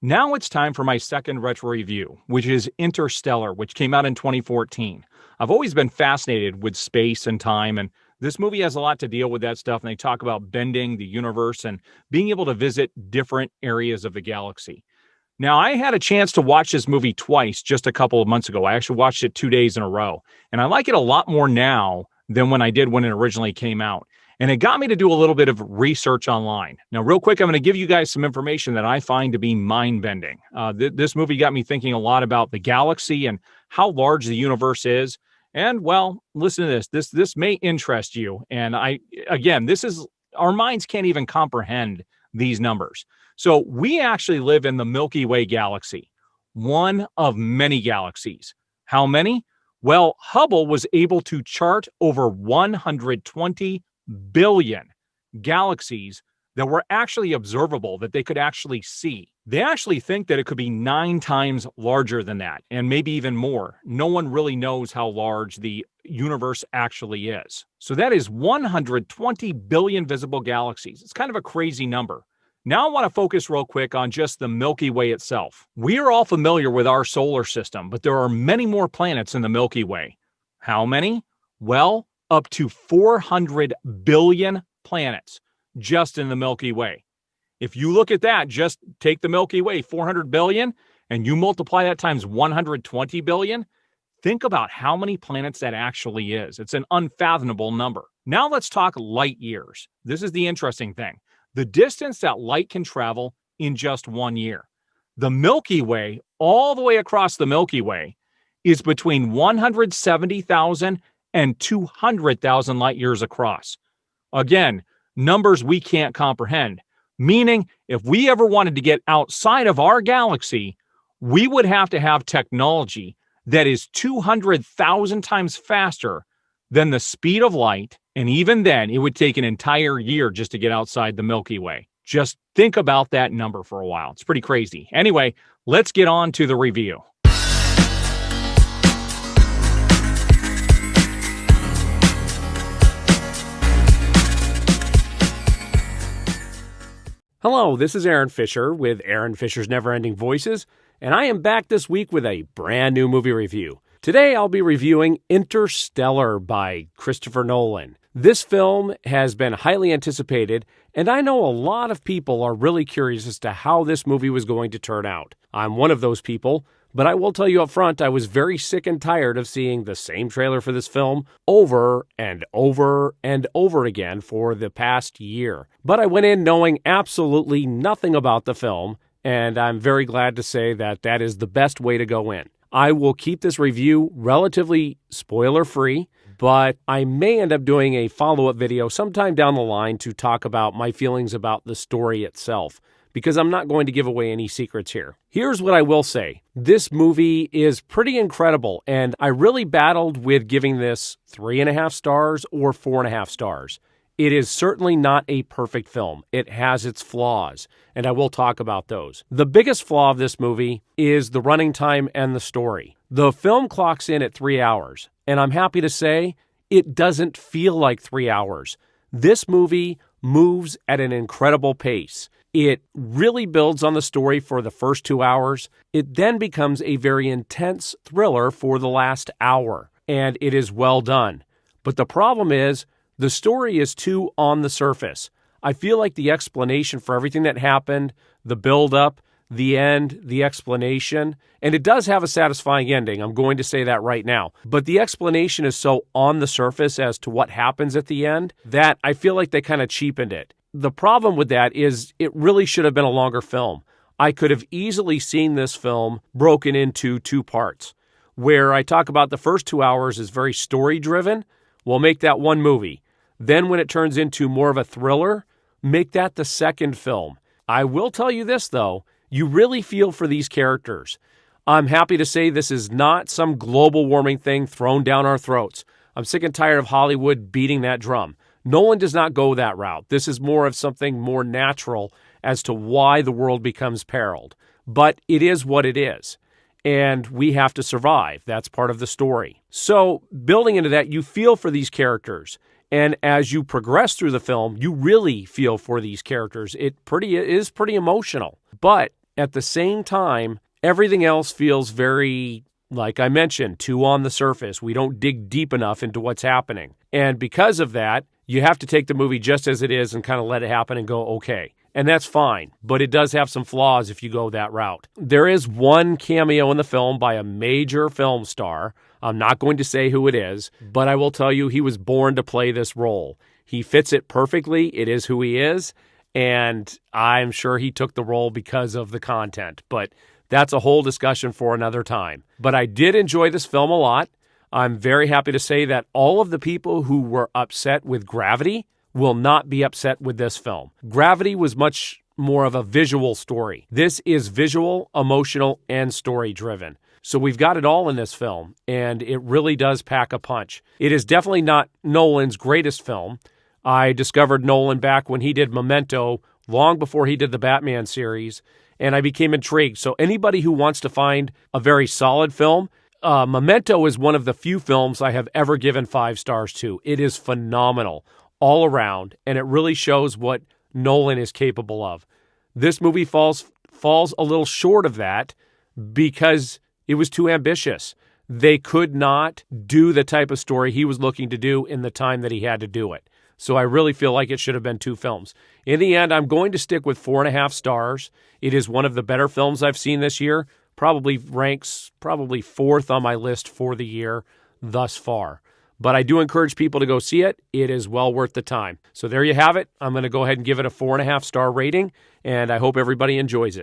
Now it's time for my second retro review, which is Interstellar, which came out in 2014. I've always been fascinated with space and time, and this movie has a lot to deal with that stuff. And they talk about bending the universe and being able to visit different areas of the galaxy. Now, I had a chance to watch this movie twice just a couple of months ago. I actually watched it 2 days in a row, and I like it a lot more now than when I did when it originally came out. And it got me to do a little bit of research online. Now, real quick, I'm going to give you guys some information that I find to be mind-bending. This movie got me thinking a lot about the galaxy and how large the universe is. And, well, listen to this. This may interest you. And this is, our minds can't even comprehend these numbers. So we actually live in the Milky Way galaxy, one of many galaxies. How many? Well, Hubble was able to chart over 120 billion galaxies that were actually observable, that they could actually see. They actually think that it could be 9 times larger than that, and maybe even more. No one really knows how large the universe actually is. So that is 120 billion visible galaxies. It's kind of a crazy number. Now I want to focus real quick on just the Milky Way itself. We are all familiar with our solar system, but there are many more planets in the Milky Way. How many? Well, up to 400 billion planets just in the Milky Way. If you look at that, just take the Milky Way, 400 billion, and you multiply that times 120 billion, think about how many planets that actually is. It's an unfathomable number. Now let's talk light years. This is the interesting thing. The distance that light can travel in just 1 year. The Milky Way, all the way across the Milky Way, is between 170,000 and 200,000 light years across. Again, numbers we can't comprehend, meaning if we ever wanted to get outside of our galaxy, we would have to have technology that is 200,000 times faster than the speed of light, and even then, it would take an entire year just to get outside the Milky Way. Just think about that number for a while. It's pretty crazy. Anyway, let's get on to the review. Hello, this is Aaron Fischer with Aaron Fisher's Never-Ending Voices, and I am back this week with a brand new movie review. Today I'll be reviewing Interstellar by Christopher Nolan. This film has been highly anticipated, and I know a lot of people are really curious as to how this movie was going to turn out. I'm one of those people, but I will tell you up front, I was very sick and tired of seeing the same trailer for this film over and over and over again for the past year. But I went in knowing absolutely nothing about the film, and I'm very glad to say that that is the best way to go in. I will keep this review relatively spoiler-free, but I may end up doing a follow-up video sometime down the line to talk about my feelings about the story itself, because I'm not going to give away any secrets here. Here's what I will say. This movie is pretty incredible, and I really battled with giving this 3.5 stars or 4.5 stars. It is certainly not a perfect film. It has its flaws, and I will talk about those. The biggest flaw of this movie is the running time and the story. The film clocks in at 3 hours, and I'm happy to say it doesn't feel like 3 hours. This movie moves at an incredible pace. It really builds on the story for the first 2 hours. It then becomes a very intense thriller for the last hour, and it is well done. But the problem is, the story is too on the surface. I feel like the explanation for everything that happened, the build-up, the end, the explanation, and it does have a satisfying ending, I'm going to say that right now, but the explanation is so on the surface as to what happens at the end that I feel like they kind of cheapened it. The problem with that is it really should have been a longer film. I could have easily seen this film broken into 2 parts, where I talk about the first 2 hours is very story-driven. We'll make that one movie. Then when it turns into more of a thriller, make that the second film. I will tell you this, though. You really feel for these characters. I'm happy to say this is not some global warming thing thrown down our throats. I'm sick and tired of Hollywood beating that drum. Nolan does not go that route. This is more of something more natural as to why the world becomes periled. But it is what it is. And we have to survive. That's part of the story. So building into that, you feel for these characters. And as you progress through the film, you really feel for these characters. It is pretty emotional. But at the same time, everything else feels very, like I mentioned, too on the surface. We don't dig deep enough into what's happening. And because of that, you have to take the movie just as it is and kind of let it happen and go, okay. And that's fine, but it does have some flaws if you go that route. There is one cameo in the film by a major film star. I'm not going to say who it is, but I will tell you he was born to play this role. He fits it perfectly. It is who he is, and I'm sure he took the role because of the content, but that's a whole discussion for another time. But I did enjoy this film a lot. I'm very happy to say that all of the people who were upset with Gravity will not be upset with this film. Gravity was much more of a visual story. This is visual, emotional, and story-driven. So we've got it all in this film, and it really does pack a punch. It is definitely not Nolan's greatest film. I discovered Nolan back when he did Memento, long before he did the Batman series, and I became intrigued. So anybody who wants to find a very solid film, Memento is one of the few films I have ever given 5 stars to. It is phenomenal all around, and it really shows what Nolan is capable of. This movie falls a little short of that because it was too ambitious. They could not do the type of story he was looking to do in the time that he had to do it. So I really feel like it should have been 2 films. In the end, I'm going to stick with 4.5 stars. It is one of the better films I've seen this year. Probably ranks 4th on my list for the year thus far. But I do encourage people to go see it. It is well worth the time. So there you have it. I'm going to go ahead and give it a 4.5 star rating, and I hope everybody enjoys it.